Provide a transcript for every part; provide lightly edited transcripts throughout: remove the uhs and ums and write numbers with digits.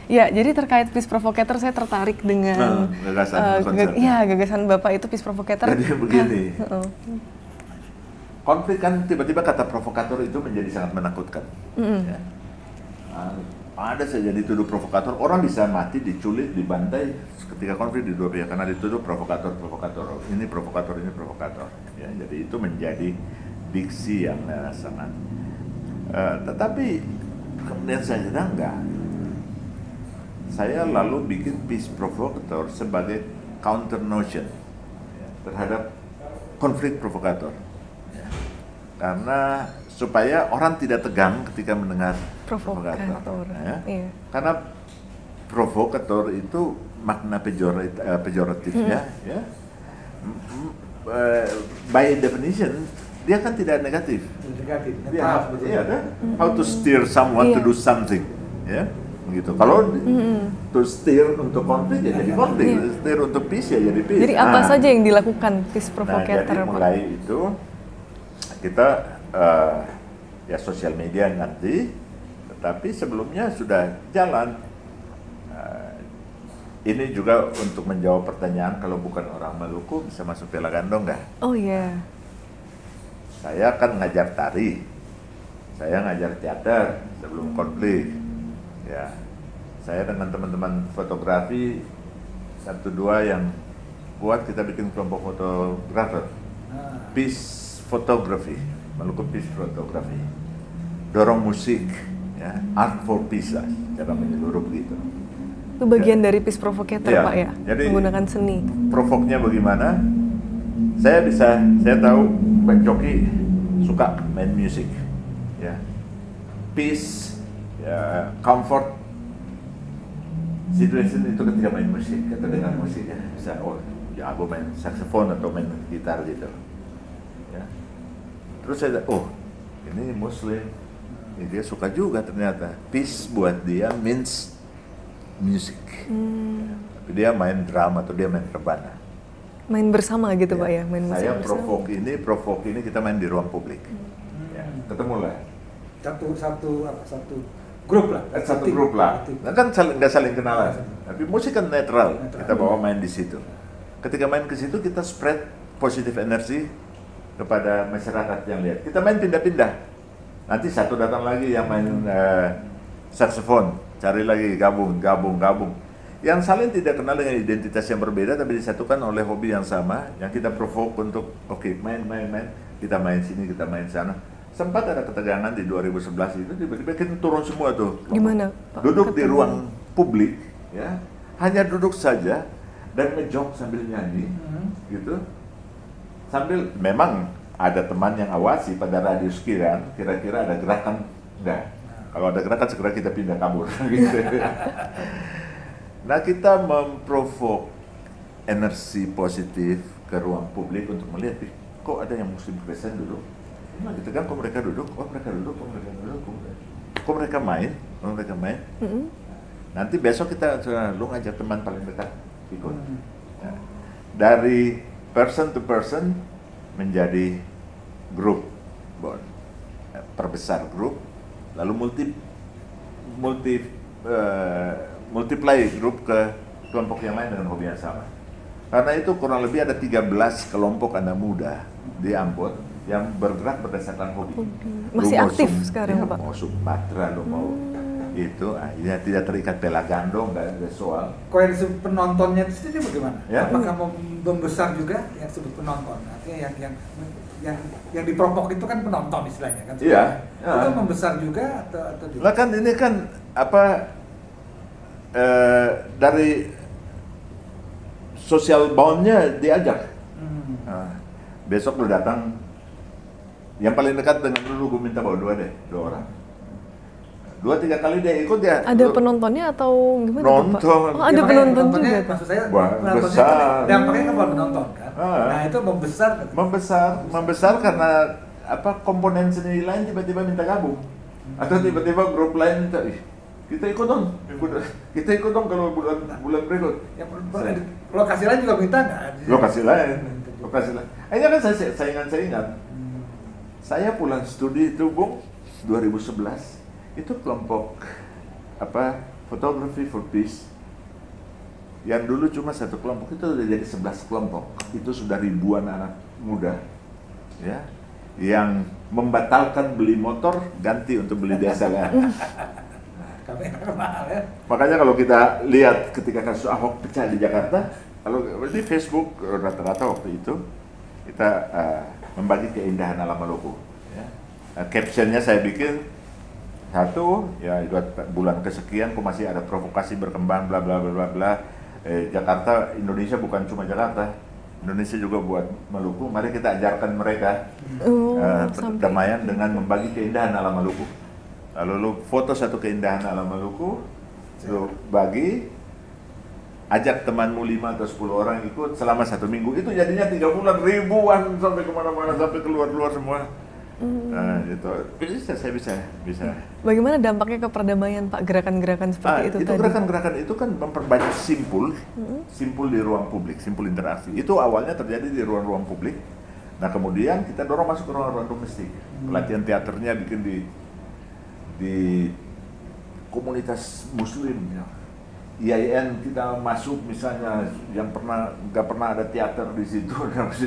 Ya, jadi terkait Peace Provocator saya tertarik dengan gagasan Bapak itu Peace Provocator. Jadi begini, konflik kan tiba-tiba kata provokator itu menjadi sangat menakutkan. Ya. Ada saja dituduh provokator, orang bisa mati, diculik, dibantai ketika konflik di dua pihak karena dituduh provokator. Ini provokator. Ya, jadi itu menjadi diksi yang sangat. Tetapi kemudian saya kira enggak. Saya lalu bikin Peace Provocator sebagai counter notion ya, terhadap konflik provokator. Ya. Karena supaya orang tidak tegang ketika mendengar provokator. Ya. Iya. Karena provokator itu makna pejoratifnya, ya. By definition dia kan tidak negatif. Dia how to steer someone to do something, ya. Gitu. Kalau to steer untuk konflik ya jadi konflik, steer untuk peace ya jadi peace. Jadi apa saja yang dilakukan Peace Provocator? Jadi mulai itu kita ya sosial media nanti, tetapi sebelumnya sudah jalan. Ini juga untuk menjawab pertanyaan kalau bukan orang Maluku bisa masuk Piala Gandong nggak? Oh iya. Yeah. Saya kan ngajar tari, saya ngajar teater sebelum konflik. Ya, saya dengan teman-teman fotografi 1-2 yang buat kita bikin kelompok fotografer, Peace Photography, Maluku Peace Photography, dorong musik, ya, art for peace lah, cara menyeluruh begitu. Itu bagian dari Peace Provocator ya, Pak ya, jadi menggunakan seni. Provoknya bagaimana? Saya tahu Pak Coki suka main musik, ya, peace. Ya, comfort situation itu ketika main musik atau dengan musik ya bisa aku main saksofon atau main gitar gitu ya. Terus saya ini Muslim ya, dia suka juga ternyata peace buat dia means music ya. Tapi dia main drum atau dia main rebana, main bersama gitu ya. Pak ya, main musik saya bersama. provoke ini kita main di ruang publik ya, ketemu lah satu grup lah. Nah, kan nggak saling kenalan. Tapi musik kan netral. Kita bawa main di situ. Ketika main ke situ kita spread positive energy kepada masyarakat yang lihat. Kita main pindah-pindah. Nanti satu datang lagi yang main saksofon, cari lagi gabung. Yang saling tidak kenal dengan identitas yang berbeda tapi disatukan oleh hobi yang sama. Yang kita provoke untuk main. Kita main sini, kita main sana. Sempat ada ketegangan di 2011 itu, tiba-tiba kita turun semua tuh. Gimana, Pak? Duduk di ruang publik, ya, hanya duduk saja dan ngejok sambil nyanyi, gitu. Sambil memang ada teman yang awasi pada radius kira-kira ada gerakan enggak. Kalau ada gerakan segera kita pindah kabur, gitu. Nah, kita memprovok energi positif ke ruang publik untuk melihat, kok ada yang Muslim Kristen duduk? Gitu kan, kok mereka duduk, kok mereka main. Nanti besok kita lu ngajak teman paling dekat ikut. Ya. Dari person to person menjadi grup, perbesar grup, lalu multiply grup ke kelompok yang lain dengan hobi yang sama. Karena itu kurang lebih ada 13 kelompok anak muda di Ambon yang bergerak berdasarkan hobi. Masih aktif sekarang, Pak? Mau Sumatera, lu mau itu, ya tidak terikat Piala Gandong, nggak ada soal. Koalisi penontonnya itu sendiri bagaimana? Ya? Apakah mau membesar juga yang disebut penonton? Artinya yang diprovok itu kan penonton istilahnya kan? Iya. Itu membesar juga atau Nah kan ini kan dari social bound-nya diajak. Nah, besok lu datang. Yang paling dekat dengan lu, gue minta bawa 2 orang. 2-3 kali dia ikut ya. Ada penontonnya atau gimana nonton. Pak? Oh, ada penonton juga. Maksud saya besar. Dampaknya kan buat penonton kan. Nah itu membesar karena komponen seni lain tiba-tiba minta gabung. Atau tiba-tiba grup lain minta, kita ikut dong kalau bulan berikut. Ya, lokasi lain juga minta nggak? Lokasi lain. Akhirnya kan saya ingat. Saya pulang studi itu, Bung, 2011, itu kelompok Photography for Peace, yang dulu cuma satu kelompok itu udah jadi 11 kelompok. Itu sudah ribuan anak muda, ya, yang membatalkan beli motor, ganti untuk beli DSLR. Makanya kalau kita lihat ketika kasus Ahok pecah di Jakarta, kalau di Facebook rata-rata waktu itu kita membagi keindahan alam Maluku. Ya. Captionnya saya bikin satu, ya bulan kesekian kok masih ada provokasi berkembang, bla bla bla bla bla. Jakarta, Indonesia bukan cuma Jakarta, Indonesia juga buat Maluku. Mari kita ajarkan mereka perdamaian dengan membagi keindahan alam Maluku. Lalu lu foto satu keindahan alam Maluku, lu bagi, ajak temanmu 5 atau 10 orang ikut selama 1 minggu. Itu jadinya 3 bulan ribuan sampai kemana-mana, sampai keluar-luar semua. Nah, itu saya bisa. Bagaimana dampaknya ke perdamaian, Pak, gerakan-gerakan seperti itu tadi? Gerakan-gerakan itu kan memperbanyak simpul di ruang publik, simpul interaksi. Itu awalnya terjadi di ruang-ruang publik. Nah, kemudian kita dorong masuk ke ruang-ruang domestik. Pelatihan teaternya bikin di komunitas muslim, ya. IAIN kita masuk misalnya, yang nggak pernah ada teater di situ,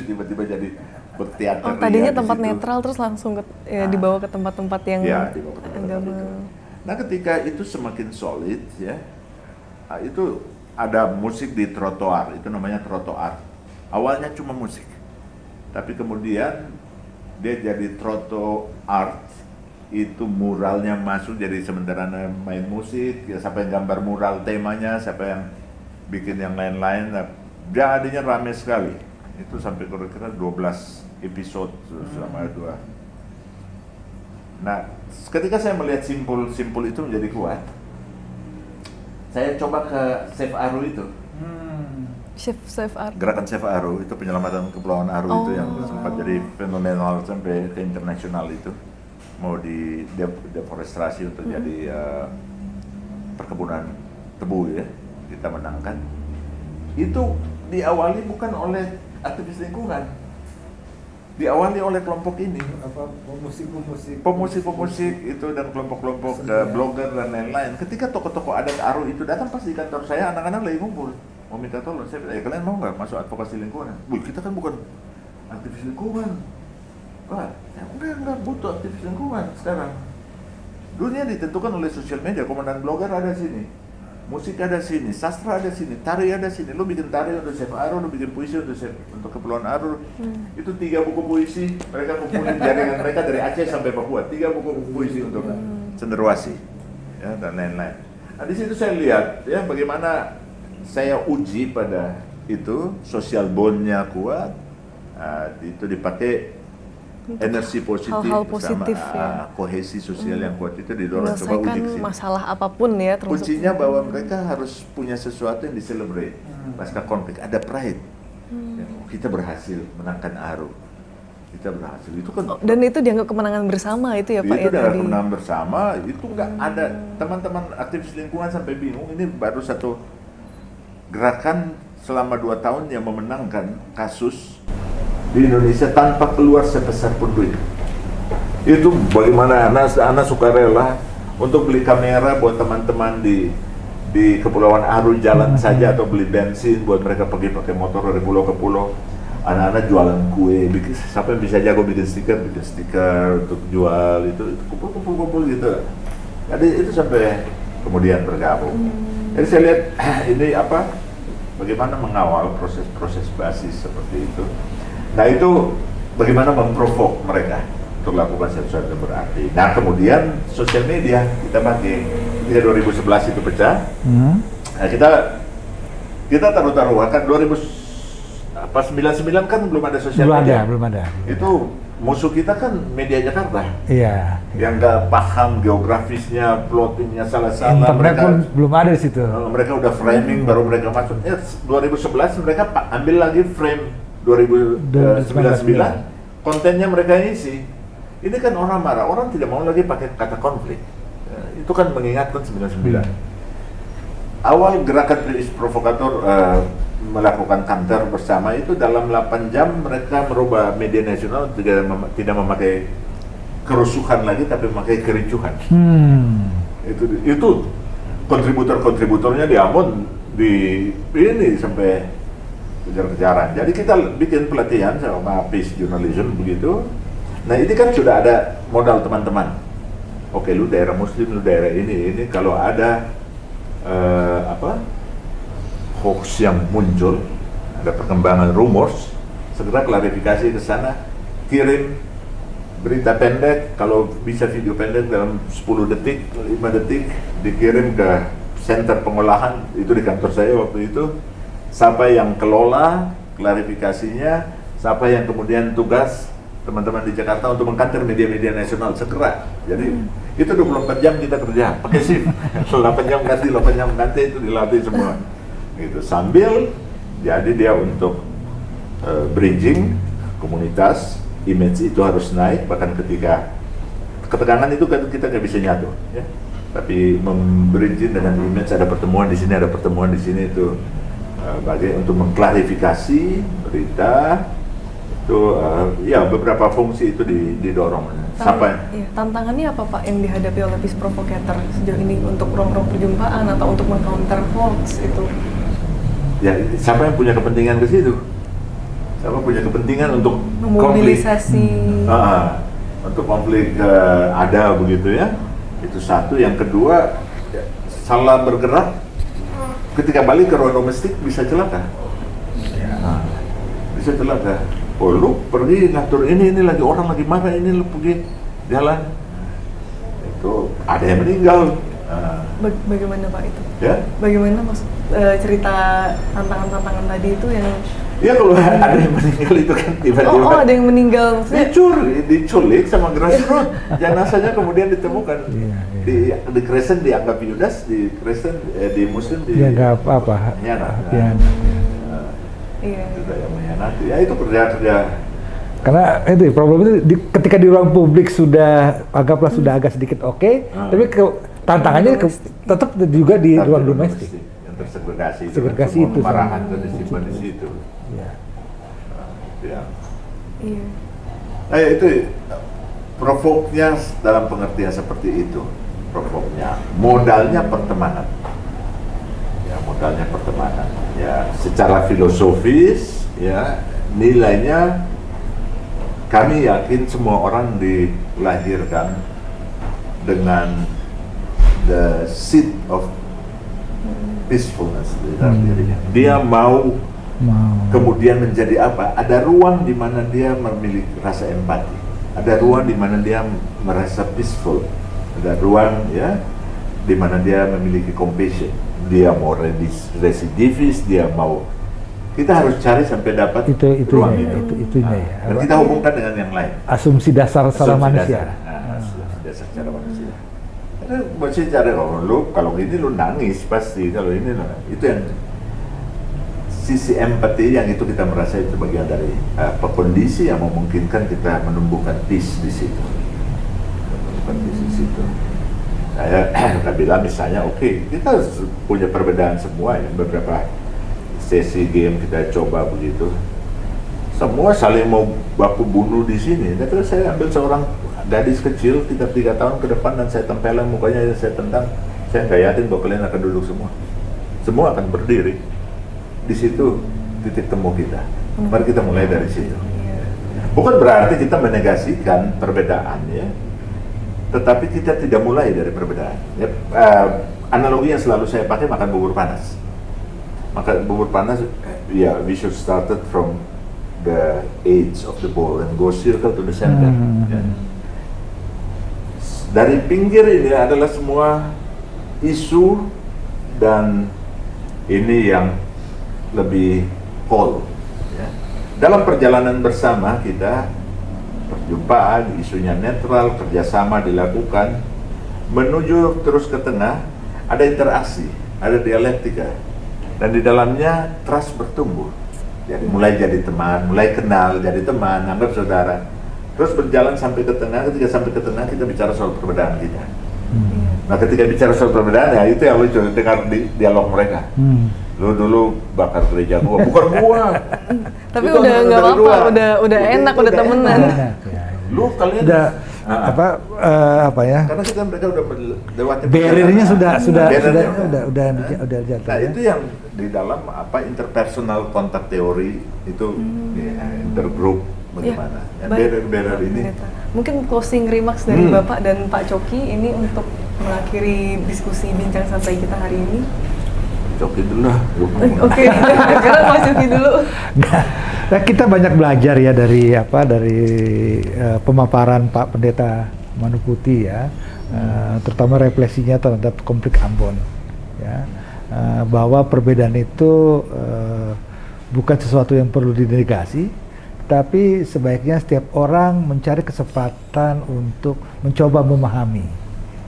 tiba-tiba jadi berteater. Tadinya tempat netral terus langsung dibawa ke tempat-tempat yang agama. Nah, ketika itu semakin solid, ya, itu ada musik di trotoar, itu namanya trotoar. Awalnya cuma musik, tapi kemudian dia jadi trotoar. Itu muralnya masuk, jadi sementara main musik, ya, siapa yang gambar mural temanya, siapa yang bikin yang lain-lain, jadinya rame sekali. Itu sampai kira-kira 12 episode selama 2. Nah, ketika saya melihat simpul itu menjadi kuat, saya coba ke Save Aru itu. Save Aru. Gerakan Save Aru itu penyelamatan Kepulauan Aru itu yang sempat jadi fenomenal sampai ke internasional itu. Mau di deforestasi untuk jadi perkebunan tebu, ya, kita menangkan. Itu diawali bukan oleh aktivis lingkungan, diawali oleh kelompok ini, pemusik itu dan kelompok-kelompok blogger dan lain-lain. Ketika tokoh-tokoh adat Aru itu datang pas di kantor saya, anak-anak lagi ngumpul mau minta tolong. Saya bilang, kalian mau nggak masuk advokasi lingkungan? Kita kan bukan aktivis lingkungan. Wah, enggak butuh aktivis lingkungan sekarang. Dunia ditentukan oleh sosial media, komandan blogger ada sini, musik ada sini, sastra ada sini, tari ada sini. Lu bikin tari untuk Save Aru, lu bikin puisi untuk Kepulauan Aru. Itu 3 buku puisi, mereka kumpulin jaringan mereka dari Aceh sampai Papua. 3 buku puisi untuk cenderuasi, ya, dan lain-lain. Nah, di situ saya lihat, ya, bagaimana saya uji pada itu, sosial bond-nya kuat, itu dipakai energi positif, hal-hal positif, sama kohesi sosial yang kuat itu didorong. Coba uji kesini. Masalah apapun, ya, kuncinya bahwa mereka harus punya sesuatu yang di-celebrate pasca konflik, ada pride. Ya, kita berhasil menangkan Aru, kita berhasil. Itu kan dan itu dianggap kemenangan bersama itu, ya, Pak, itu ya, tadi. Kemenangan bersama itu nggak ada. Teman-teman aktivis lingkungan sampai bingung, ini baru satu gerakan selama 2 tahun yang memenangkan kasus di Indonesia tanpa keluar sebesar pun duit. Itu bagaimana anak sukarela untuk beli kamera buat teman-teman di Kepulauan Aru jalan saja, atau beli bensin buat mereka pergi pakai motor dari pulau ke pulau. Anak-anak jualan kue, siapa yang bisa jago bikin stiker untuk jual, itu kumpul gitu. Jadi itu sampai kemudian bergabung. Jadi saya lihat ini bagaimana mengawal proses basis seperti itu. Nah, itu bagaimana memprovok mereka untuk lakukan sesuatu yang berarti. Nah, kemudian sosial media kita pakai. Ketika 2011 itu pecah, nah, kita taruh-taruh kan 99 kan belum ada sosial media. Belum ada. Itu musuh kita kan media Jakarta. Iya. Yang nggak paham geografisnya, plottingnya salah-salah. Internet pun belum ada di situ. Mereka udah framing, baru mereka masuk. 2011 mereka ambil lagi frame 2099, kontennya mereka isi. Ini kan orang marah, orang tidak mau lagi pakai kata konflik. Itu kan mengingatkan 99. Awal gerakan provokator melakukan kantor bersama itu dalam 8 jam mereka merubah media nasional, tidak memakai kerusuhan lagi tapi memakai kericuhan. Itu kontributornya di Ambon di ini sampai kejar-kejaran. Jadi kita bikin pelatihan sama Peace Journalism begitu. Nah ini kan sudah ada modal teman-teman. Oke, lu daerah Muslim, lu daerah ini kalau ada hoax yang muncul, ada perkembangan rumors, segera klarifikasi ke sana, kirim berita pendek, kalau bisa video pendek dalam 10 detik, 5 detik, dikirim ke center pengolahan, itu di kantor saya waktu itu. Siapa yang kelola klarifikasinya, siapa yang kemudian tugas teman-teman di Jakarta untuk mengkantor media-media nasional segera. Jadi itu 24 jam kita kerja, pakai shift. 8 jam ganti, 8 jam ganti, itu dilatih semua. Gitu. Sambil jadi dia untuk bridging komunitas, image itu harus naik, bahkan ketika ketegangan itu kan kita nggak bisa nyatu, ya. Tapi membridging dengan image, ada pertemuan di sini, ada pertemuan di sini, itu bagian untuk mengklarifikasi berita itu, ya beberapa fungsi itu didorong. Tantangannya apa Pak yang dihadapi oleh Peace Provocator sejauh ini untuk ruang-ruang perjumpaan atau untuk meng-counter hoax itu? Ya, siapa yang punya kepentingan ke situ? Siapa punya kepentingan untuk memobilisasi untuk konflik ada begitu ya? Itu satu. Yang kedua, ya, salah bergerak ketika balik ke ruang domestik bisa celaka. Bisa celaka. Oh, lu pergi ngatur ini lagi orang lagi marah, ini lu pergi jalan, itu ada yang meninggal. Bagaimana Pak itu? Ya? Bagaimana cerita tantangan-tantangan tadi itu yang? Ya kalau ada yang meninggal itu kan tiba-tiba. Oh, ada yang meninggal maksudnya? Diculik sama grassroots, jenazahnya kemudian ditemukan. Di Kristen dianggap Yudas, di Kristen di Muslim dianggap apa? Iya. Itu yang mengkhianati. Ya itu kerja. Karena itu problemnya ketika di ruang publik sudah anggaplah sudah agak sedikit tapi tantangannya tetap juga di ruang domestik. Yang tersegregasi. Segregasi itu. Kemarahan itu disimpan di situ. Iya. Nah itu provoknya dalam pengertian seperti itu. Provoknya modalnya pertemanan. Ya modalnya pertemanan. Ya secara filosofis ya nilainya kami yakin semua orang dilahirkan dengan the seed of peacefulness di dalam dirinya. Dia mau kemudian menjadi apa? Ada ruang di mana dia memiliki rasa empati. Ada ruang di mana dia merasa peaceful. Ada ruang ya di mana dia memiliki compassion. Dia mau residivis, dia mau. Kita harus cari sampai dapat ruang itu. Dan kita hubungkan dengan yang lain. Asumsi dasar secara manusia. Asumsi dasar secara manusia. Mesti cari lu kalau ini lu nangis pasti, kalau ini itu yang sisi empati yang itu kita merasa itu bagian dari kondisi yang memungkinkan kita menumbuhkan peace di situ. Menumbuhkan peace di situ. Saya bilang misalnya kita punya perbedaan semua ya, beberapa sesi game kita coba begitu. Semua saling mau baku bunuh di sini. Tapi saya ambil seorang gadis kecil, kita 3 tahun ke depan dan saya tempelin mukanya, saya tendang. Saya nggak yakin bahwa kalian akan duduk semua. Semua akan berdiri. Di situ titik temu kita. Mari kita mulai dari situ. Bukan berarti kita menegasikan perbedaan ya, tetapi kita tidak mulai dari perbedaan. Ya, analogi yang selalu saya pakai makan bubur panas. Makan bubur panas, ya we should started from the edge of the bowl and go circle to the center. Ya. Dari pinggir ini adalah semua isu dan ini yang lebih whole. Ya. Dalam perjalanan bersama kita perjumpaan, isunya netral, kerjasama dilakukan, menuju terus ke tengah, ada interaksi, ada dialektika, dan di dalamnya trust bertumbuh. Jadi mulai jadi teman, mulai kenal, jadi teman, anggap saudara. Terus berjalan sampai ke tengah, ketika sampai ke tengah kita bicara soal perbedaan kita. Nah ketika bicara soal perbedaan ya itu yang lucu, dengar di dialog mereka. Lu dulu bakar gereja gua, bukan gua. Tapi udah nggak apa-apa, udah enak, udah temenan. Lu kalian apa ya? Karena kita mereka udah melewati barrier-nya sudah jatuh. Nah, ya. itu yang di dalam interpersonal kontak teori itu intergroup bagaimana. Barrier ini. Mungkin closing remarks dari Bapak dan Pak Coki ini untuk mengakhiri diskusi bincang santai kita hari ini. Coki dulu lah. Oke, sekarang Pak Coki dulu. Nah, kita banyak belajar ya dari pemaparan Pak Pendeta Manuputi ya, terutama refleksinya terhadap konflik Ambon ya, bahwa perbedaan itu bukan sesuatu yang perlu dinegasi, tapi sebaiknya setiap orang mencari kesempatan untuk mencoba memahami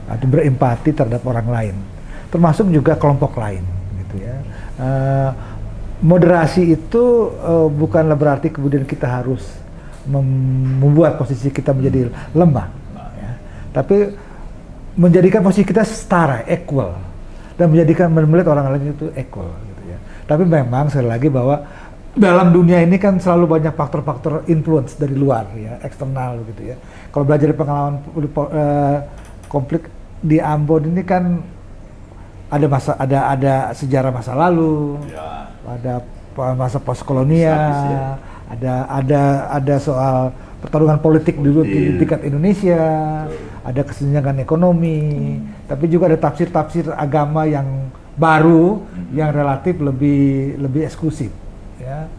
atau berempati terhadap orang lain, termasuk juga kelompok lain gitu ya. Moderasi itu bukanlah berarti kemudian kita harus membuat posisi kita menjadi lemah, ya. Tapi menjadikan posisi kita setara, equal, dan melihat orang lain itu equal, gitu ya. Tapi memang sekali lagi bahwa dalam dunia ini kan selalu banyak faktor-faktor influence dari luar, ya, eksternal, gitu ya. Kalau belajar dari pengalaman konflik di Ambon ini kan ada sejarah masa lalu. Ya. Ada masa postkolonial, ada soal pertarungan politik dulu di tingkat Indonesia, ada kesenjangan ekonomi, tapi juga ada tafsir-tafsir agama yang baru yang relatif lebih eksklusif, ya.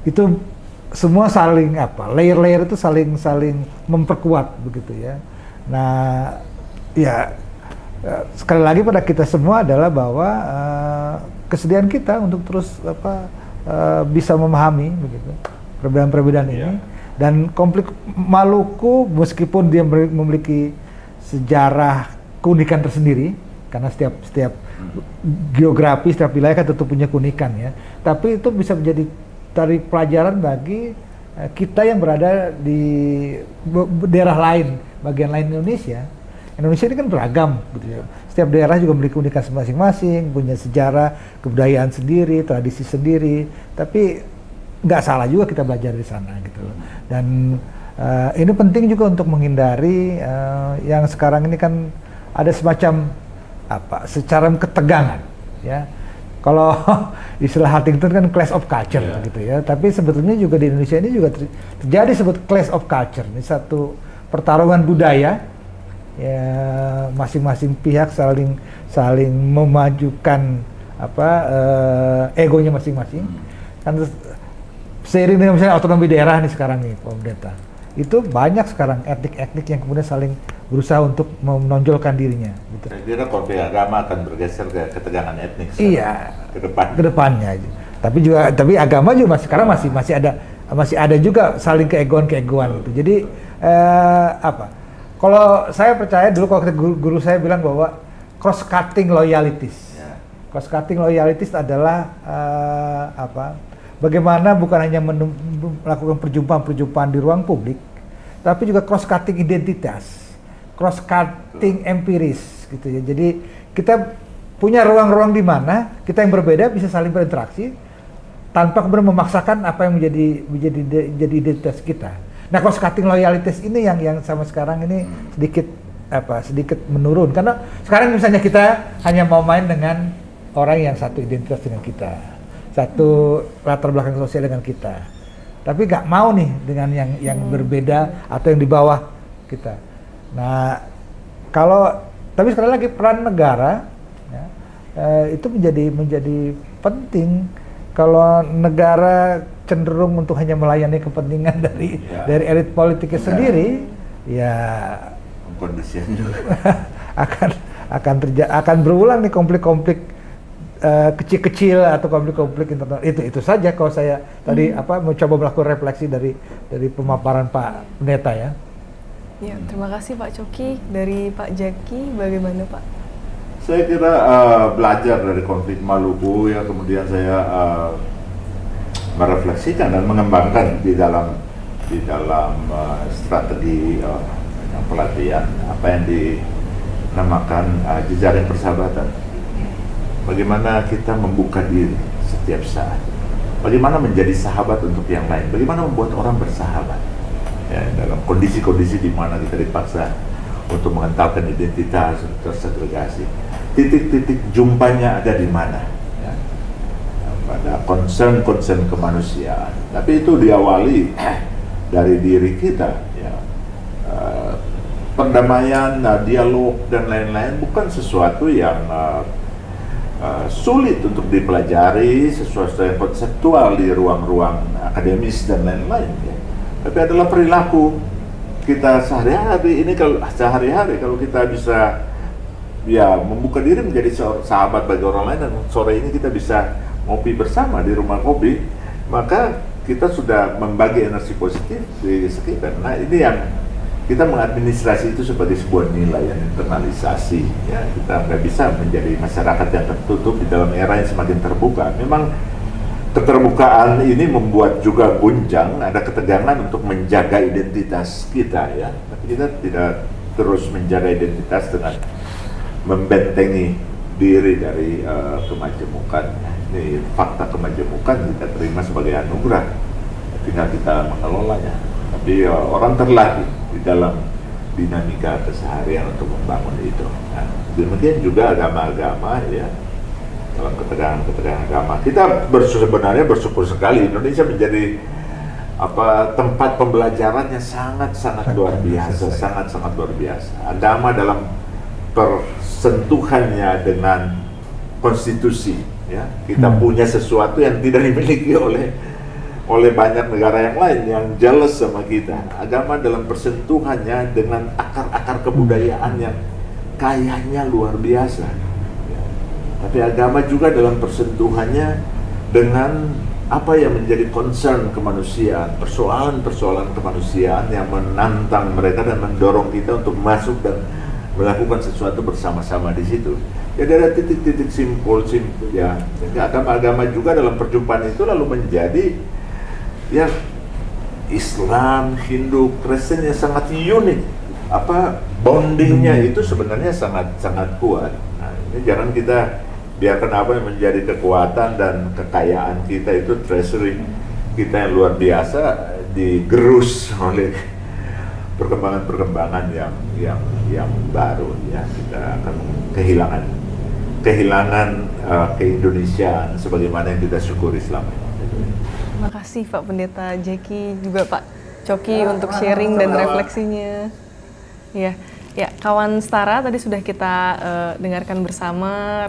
Itu semua saling layer-layer itu saling memperkuat begitu ya. Nah, ya sekali lagi pada kita semua adalah bahwa kesediaan kita untuk terus bisa memahami begitu perbedaan-perbedaan ini, dan konflik Maluku meskipun dia memiliki sejarah keunikan tersendiri karena setiap geografi, setiap wilayah kan tentu punya keunikan ya, tapi itu bisa menjadi dari pelajaran bagi kita yang berada di daerah lain, bagian lain Indonesia. Indonesia ini kan beragam gitu ya. Setiap daerah juga memiliki keunikan masing-masing, punya sejarah, kebudayaan sendiri, tradisi sendiri. Tapi nggak salah juga kita belajar di sana gitu. Dan ini penting juga untuk menghindari yang sekarang ini kan ada semacam secara ketegangan ya. Kalau istilah Huntington kan clash of culture gitu ya. Tapi sebetulnya juga di Indonesia ini juga terjadi sebut clash of culture. Ini satu pertarungan budaya. Ya, masing-masing pihak saling memajukan egonya masing-masing. Kan seiring dengan misalnya otonomi daerah nih sekarang nih pemerintah, itu banyak sekarang etnik-etnik yang kemudian saling berusaha untuk menonjolkan dirinya. Gitu. Saya kira konflik agama akan bergeser ke ketegangan etnik. Iya. Kedepannya. Tapi agama juga sekarang masih ada juga saling keegoan gitu. Jadi kalau saya percaya dulu kalau guru saya bilang bahwa cross cutting loyalties. Cross cutting loyalties adalah bagaimana bukan hanya melakukan perjumpaan di ruang publik, tapi juga cross cutting identitas, cross cutting empiris gitu ya. Jadi kita punya ruang-ruang di mana kita yang berbeda bisa saling berinteraksi tanpa kemudian memaksakan apa yang menjadi identitas kita. Nah, cross cutting loyalitas ini yang sama sekarang ini sedikit menurun, karena sekarang misalnya kita hanya mau main dengan orang yang satu identitas dengan kita, satu latar belakang sosial dengan kita, tapi nggak mau nih dengan yang berbeda atau yang di bawah kita. Nah, tapi sekali lagi peran negara ya, itu menjadi penting. Kalau negara cenderung untuk hanya melayani kepentingan dari elit politiknya sendiri, ya akan berulang nih konflik-konflik kecil-kecil atau konflik-konflik internal. Itu saja kalau saya tadi mencoba melakukan refleksi dari pemaparan Pak Pendeta ya. Ya, terima kasih Pak Coki. Dari Pak Jaki, bagaimana Pak? Saya kira belajar dari konflik Maluku ya, kemudian saya merefleksikan dan mengembangkan di dalam strategi pelatihan apa yang dinamakan jejaring persahabatan. Bagaimana kita membuka diri setiap saat, bagaimana menjadi sahabat untuk yang lain, bagaimana membuat orang bersahabat ya, dalam kondisi-kondisi di mana kita dipaksa untuk mengentalkan identitas, tersegregasi. Titik-titik jumpanya ada di mana? Ya. Pada concern kemanusiaan. Tapi itu diawali dari diri kita. Ya. Perdamaian, dialog dan lain-lain bukan sesuatu yang sulit untuk dipelajari, sesuatu yang konseptual di ruang-ruang akademis dan lain-lain. Ya. Tapi adalah perilaku kita sehari-hari. Ini kalau sehari-hari kalau kita bisa ya membuka diri menjadi sahabat bagi orang lain, dan sore ini kita bisa ngopi bersama di rumah kopi, maka kita sudah membagi energi positif di sekitar. Nah, ini yang kita mengadministrasi itu sebagai sebuah nilai yang internalisasi. Ya, kita nggak bisa menjadi masyarakat yang tertutup di dalam era yang semakin terbuka. Memang keterbukaan ini membuat juga gunjang, ada ketegangan untuk menjaga identitas kita, ya. Tapi kita tidak terus menjaga identitas dengan membentengi diri dari kemajemukan. Ini fakta kemajemukan kita terima sebagai anugerah, tinggal kita mengelolanya. Tapi orang terlatih di dalam dinamika keseharian untuk membangun itu. Nah, demikian juga agama-agama, ya, dalam ketegangan agama. Kita sebenarnya bersyukur sekali Indonesia menjadi tempat pembelajarannya sangat-sangat luar biasa, sangat-sangat luar biasa. Agama dalam persentuhannya dengan konstitusi, ya, kita punya sesuatu yang tidak dimiliki oleh banyak negara yang lain yang jealous sama kita. Agama dalam persentuhannya dengan akar-akar kebudayaan yang kayanya luar biasa, ya. Tapi agama juga dalam persentuhannya dengan apa yang menjadi concern kemanusiaan, persoalan-persoalan kemanusiaan yang menantang mereka dan mendorong kita untuk masuk dan melakukan sesuatu bersama-sama di situ. Jadi ada titik-titik simpul, ya. Jadi agama-agama juga dalam perjumpaan itu lalu menjadi, ya, Islam, Hindu, Kristen yang sangat unik. Bondingnya itu sebenarnya sangat kuat. Nah, ini jangan kita biarkan apa yang menjadi kekuatan dan kekayaan kita itu, treasury kita yang luar biasa, digerus oleh perkembangan-perkembangan yang baru, ya. Kita akan kehilangan keindonesiaan sebagaimana yang kita syukuri selama ini. Terima kasih Pak Pendeta Jeki, juga Pak Coki untuk sharing dan refleksinya. Ya, kawan setara tadi sudah kita dengarkan bersama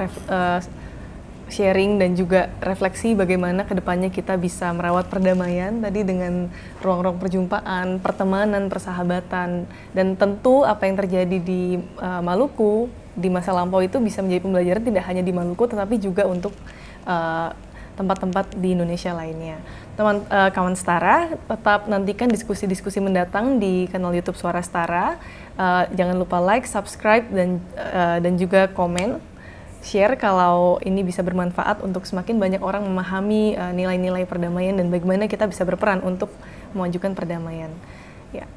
sharing dan juga refleksi bagaimana kedepannya kita bisa merawat perdamaian tadi dengan ruang-ruang perjumpaan, pertemanan, persahabatan, dan tentu apa yang terjadi di Maluku di masa lampau itu bisa menjadi pembelajaran tidak hanya di Maluku tetapi juga untuk tempat-tempat di Indonesia lainnya. Kawan setara, tetap nantikan diskusi-diskusi mendatang di kanal YouTube Suara Setara. Jangan lupa like, subscribe, dan juga komen. Share kalau ini bisa bermanfaat untuk semakin banyak orang memahami nilai-nilai perdamaian dan bagaimana kita bisa berperan untuk memajukan perdamaian. Ya.